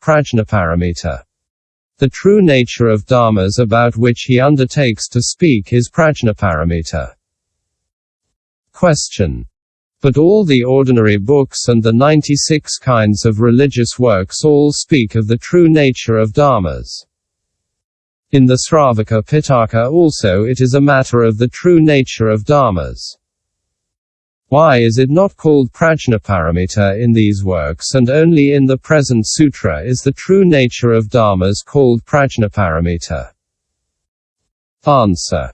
prajñāparamita. The true nature of dharmas about which he undertakes to speak is prajñāparamita. Question. But all the ordinary books and the 96 kinds of religious works all speak of the true nature of dharmas. In the Sravaka Pitaka also it is a matter of the true nature of dharmas. Why is it not called prajñāparamita in these works, and only in the present sutra is the true nature of dharmas called prajñāparamita? Answer.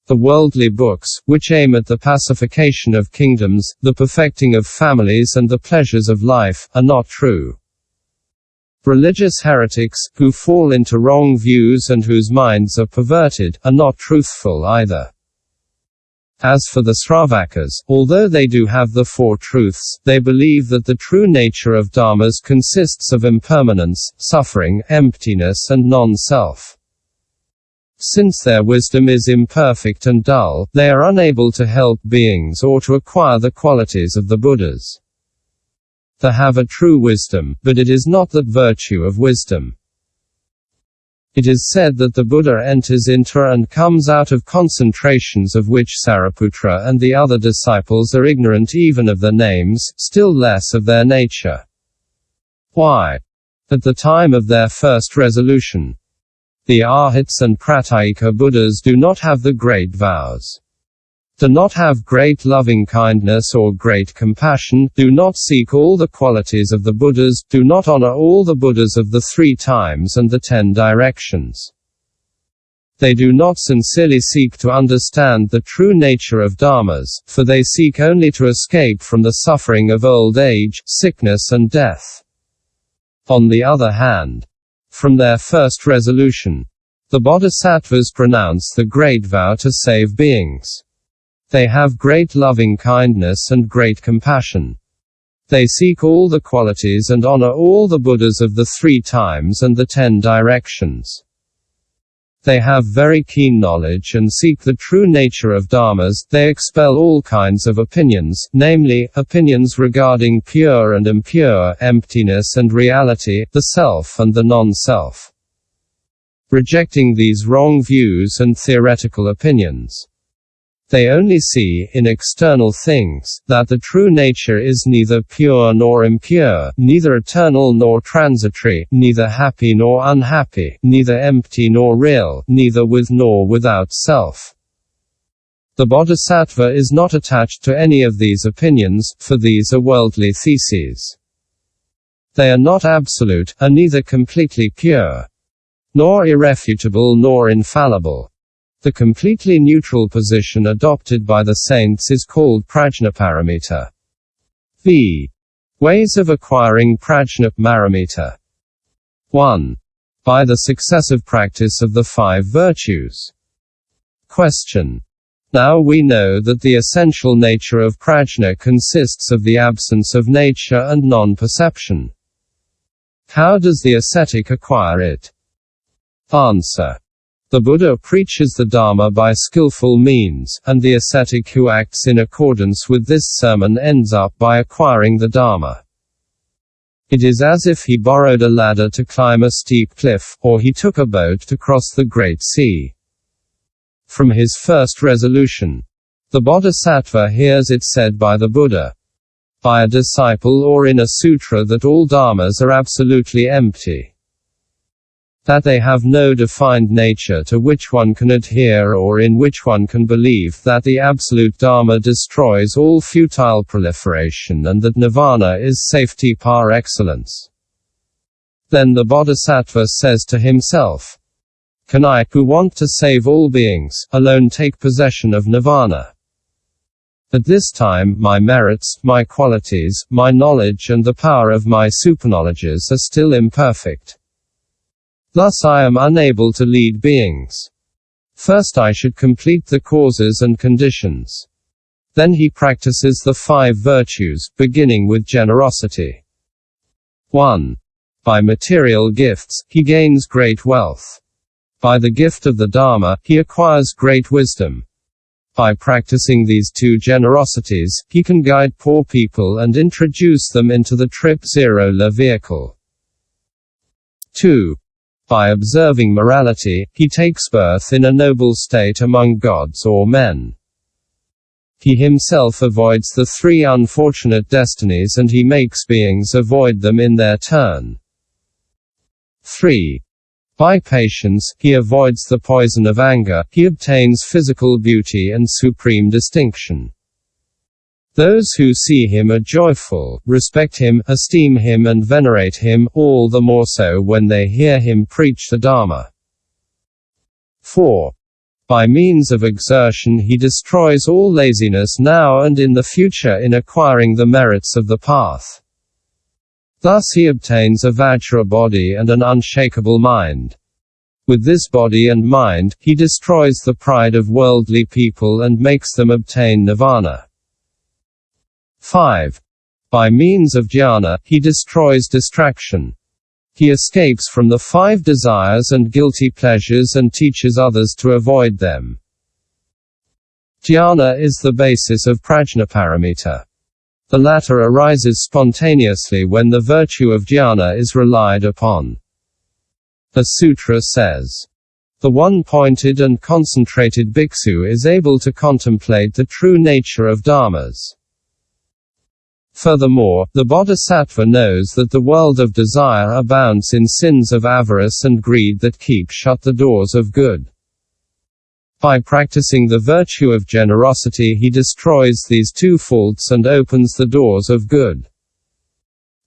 The worldly books, which aim at the pacification of kingdoms, the perfecting of families and the pleasures of life, are not true. Religious heretics, who fall into wrong views and whose minds are perverted, are not truthful either. As for the Sravakas, although they do have the four truths, they believe that the true nature of dharmas consists of impermanence, suffering, emptiness and non-self. Since their wisdom is imperfect and dull, they are unable to help beings or to acquire the qualities of the Buddhas. They have a true wisdom, but it is not that virtue of wisdom. It is said that the Buddha enters into and comes out of concentrations of which Sariputra and the other disciples are ignorant even of their names, still less of their nature. Why? At the time of their first resolution, the arhats and pratyekabuddhas do not have the great vows, do not have great loving kindness or great compassion, do not seek all the qualities of the Buddhas, do not honor all the Buddhas of the 3 times and the 10 directions. They do not sincerely seek to understand the true nature of dharmas, for they seek only to escape from the suffering of old age, sickness and death. On the other hand, from their first resolution, the bodhisattvas pronounce the great vow to save beings. They have great loving kindness and great compassion. They seek all the qualities and honor all the Buddhas of the 3 times and the 10 directions. They have very keen knowledge and seek the true nature of dharmas. They expel all kinds of opinions, namely, opinions regarding pure and impure, emptiness and reality, the self and the non-self. Rejecting these wrong views and theoretical opinions, they only see, in external things, that the true nature is neither pure nor impure, neither eternal nor transitory, neither happy nor unhappy, neither empty nor real, neither with nor without self. The bodhisattva is not attached to any of these opinions, for these are worldly theses. They are not absolute, are neither completely pure, nor irrefutable nor infallible. The completely neutral position adopted by the saints is called prajñāparamita. V. Ways of acquiring prajñāparamita. 1. By the successive practice of the 5 virtues. Question. Now we know that the essential nature of prajñā consists of the absence of nature and non-perception. How does the ascetic acquire it? Answer. The Buddha preaches the Dharma by skillful means, and the ascetic who acts in accordance with this sermon ends up by acquiring the Dharma. It is as if he borrowed a ladder to climb a steep cliff, or he took a boat to cross the great sea. From his first resolution, the bodhisattva hears it said by the Buddha, by a disciple or in a sutra that all dharmas are absolutely empty, that they have no defined nature to which one can adhere or in which one can believe, that the absolute Dharma destroys all futile proliferation and that nirvana is safety par excellence. Then the bodhisattva says to himself, can I, who want to save all beings, alone take possession of nirvana? At this time, my merits, my qualities, my knowledge and the power of my superknowledges are still imperfect. Thus I am unable to lead beings. First I should complete the causes and conditions. Then he practices the 5 virtues, beginning with generosity. 1. By material gifts, he gains great wealth. By the gift of the Dharma, he acquires great wisdom. By practicing these 2 generosities, he can guide poor people and introduce them into the trip zero la vehicle. 2. By observing morality, he takes birth in a noble state among gods or men. He himself avoids the 3 unfortunate destinies and he makes beings avoid them in their turn. 3. By patience, he avoids the poison of anger, he obtains physical beauty and supreme distinction. Those who see him are joyful, respect him, esteem him and venerate him, all the more so when they hear him preach the Dharma. 4. By means of exertion he destroys all laziness now and in the future in acquiring the merits of the path. Thus he obtains a Vajra body and an unshakable mind. With this body and mind, he destroys the pride of worldly people and makes them obtain nirvana. 5. By means of jnana, he destroys distraction. He escapes from the 5 desires and guilty pleasures and teaches others to avoid them. Jnana is the basis of prajñāparamita. The latter arises spontaneously when the virtue of jnana is relied upon. The sutra says, "The one-pointed and concentrated bhikkhu is able to contemplate the true nature of dharmas." Furthermore, the bodhisattva knows that the world of desire abounds in sins of avarice and greed that keep shut the doors of good. By practicing the virtue of generosity he destroys these 2 faults and opens the doors of good.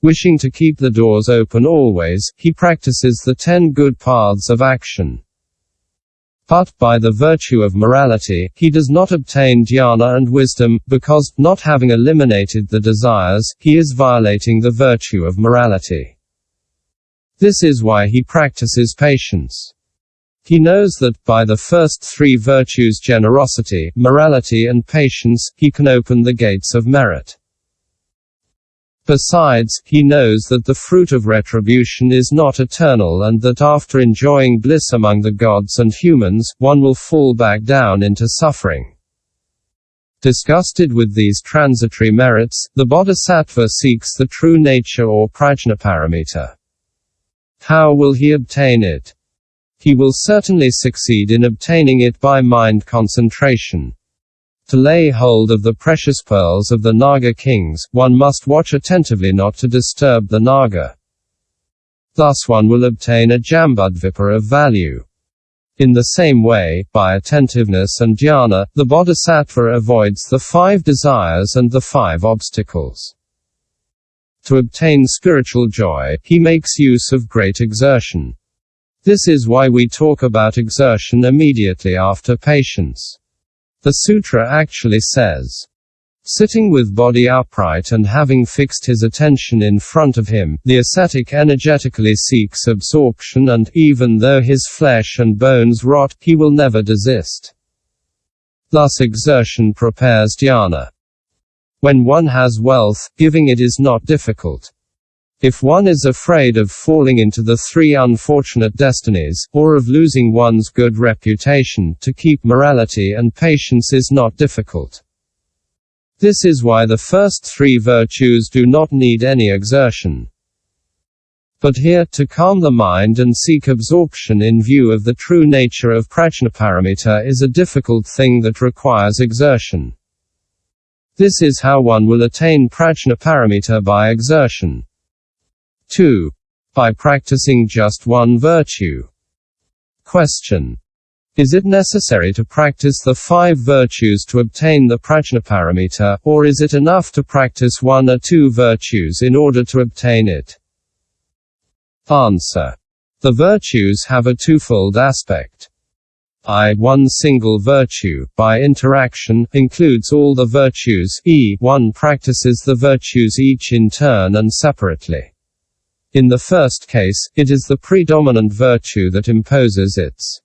Wishing to keep the doors open always, he practices the 10 good paths of action. But, by the virtue of morality, he does not obtain jnana and wisdom, because, not having eliminated the desires, he is violating the virtue of morality. This is why he practices patience. He knows that, by the first 3 virtues generosity, morality and patience, he can open the gates of merit. Besides, he knows that the fruit of retribution is not eternal and that after enjoying bliss among the gods and humans, one will fall back down into suffering. Disgusted with these transitory merits, the bodhisattva seeks the true nature or prajñāparamita. How will he obtain it? He will certainly succeed in obtaining it by mind concentration. To lay hold of the precious pearls of the Naga kings, one must watch attentively not to disturb the Naga. Thus one will obtain a Jambudvipa of value. In the same way, by attentiveness and jnana, the bodhisattva avoids the 5 desires and the 5 obstacles. To obtain spiritual joy, he makes use of great exertion. This is why we talk about exertion immediately after patience. The sutra actually says, "Sitting with body upright and having fixed his attention in front of him, the ascetic energetically seeks absorption and, even though his flesh and bones rot, he will never desist." Thus exertion prepares jnana. When one has wealth, giving it is not difficult. If one is afraid of falling into the 3 unfortunate destinies, or of losing one's good reputation, to keep morality and patience is not difficult. This is why the first 3 virtues do not need any exertion. But here, to calm the mind and seek absorption in view of the true nature of prajñāparamita is a difficult thing that requires exertion. This is how one will attain prajñāparamita by exertion. 2. By practicing just one virtue. Question. Is it necessary to practice the 5 virtues to obtain the prajñāparamita, or is it enough to practice 1 or 2 virtues in order to obtain it? Answer. The virtues have a twofold aspect. One single virtue, by interaction, includes all the virtues, one practices the virtues each in turn and separately. In the first case, it is the predominant virtue that imposes its